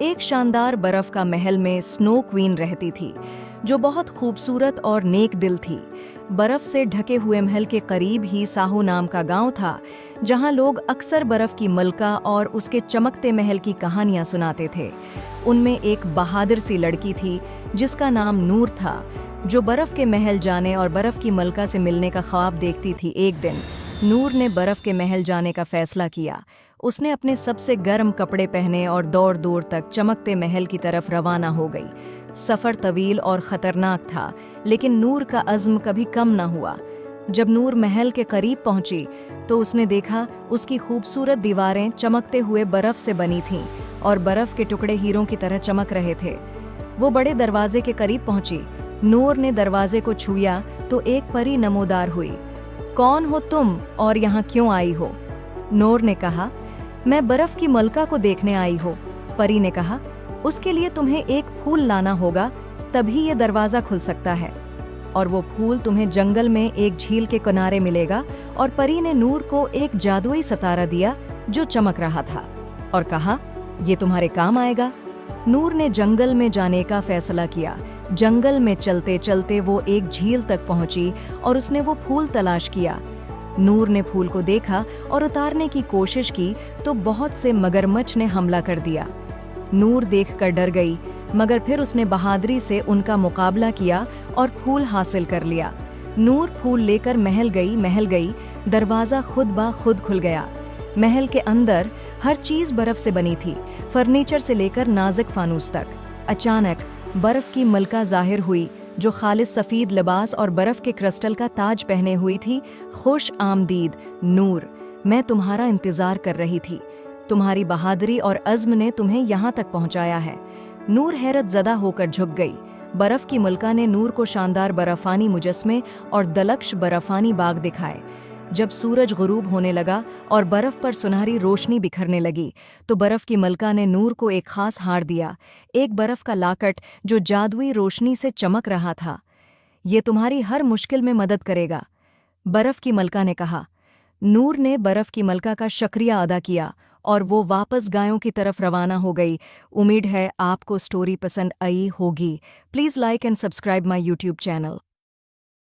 एक शानदार बर्फ का महल में स्नो क्वीन रहती थी, जो बहुत खूबसूरत और नेक दिल थी। बर्फ से ढके हुए महल के करीब ही साहो नाम का गांव था, जहां लोग अक्सर बर्फ की मलका और उसके चमकते महल की कहानियां सुनाते थे। उनमें एक बहादुर सी लड़की थी, जिसका नाम नूर था, जो बर्फ के महल जाने और बर्फ की मलका से मिलने का ख्वाब देखती थी। एक दिन नूर ने बर्फ के महल जाने का फैसला किया। उसने अपने सबसे गर्म कपड़े पहने और दौड़ दौड़ तक चमकते महल की तरफ रवाना हो गई। सफ़र तवील और ख़तरनाक था, लेकिन नूर का अज़्म कभी कम न हुआ। जब नूर महल के करीब पहुंची, तो उसने देखा उसकी खूबसूरत दीवारें चमकते हुए बर्फ से बनी थीं और बर्फ के टुकड़े हीरों की तरह चमक रहे थे। वो बड़े दरवाजे के करीब पहुंची। नूर ने दरवाजे को छुआ तो एक परी नमोदार हुई। कौन हो तुम और यहाँ क्यों आई हो? नूर ने कहा, मैं बर्फ की मलका को देखने आई हो। परी ने कहा, उसके लिए तुम्हें एक फूल लाना होगा, तभी ये दरवाजा खुल सकता है। और वो फूल तुम्हें जंगल में एक झील के किनारे मिलेगा। और परी ने नूर को एक जादुई सितारा दिया जो चमक रहा था, और कहा, ये तुम्हारे काम आएगा। नूर ने जंगल में जाने का फैसला किया। जंगल में चलते चलते वो एक झील तक पहुंची और उसने वो फूल तलाश किया। नूर ने फूल को देखा और उतारने की कोशिश की तो बहुत से मगरमच्छ ने हमला कर दिया। नूर देखकर डर गई, मगर फिर उसने बहादुरी से उनका मुकाबला किया और फूल हासिल कर लिया। नूर फूल लेकर महल गई। दरवाज़ा खुद ब खुद खुल गया। महल के अंदर हर चीज़ बर्फ से बनी थी, फर्नीचर से लेकर नाजुक फानूस तक। अचानक बर्फ की मलका जाहिर हुई, जो खालिस सफ़ीद लिबास और बर्फ के क्रिस्टल का ताज पहने हुई थी। खुश आमदीद नूर, मैं तुम्हारा इंतज़ार कर रही थी। तुम्हारी बहादुरी और अज़्म ने तुम्हें यहाँ तक पहुँचाया है। नूर हैरत ज़दा होकर झुक गई। बर्फ की मलका ने नूर को शानदार बर्फानी मुजस्मे और दलक्ष बर्फानी बाग दिखाए। जब सूरज गुरूब होने लगा और बर्फ पर सुनहरी रोशनी बिखरने लगी, तो बर्फ की मलका ने नूर को एक खास हार दिया, एक बर्फ का लाकट जो जादुई रोशनी से चमक रहा था। ये तुम्हारी हर मुश्किल में मदद करेगा, बर्फ की मलका ने कहा। नूर ने बर्फ की मलका का शुक्रिया अदा किया और वो वापस गायों की तरफ रवाना हो गई। उम्मीद है आपको स्टोरी पसंद आई होगी। Please like and subscribe my YouTube channel.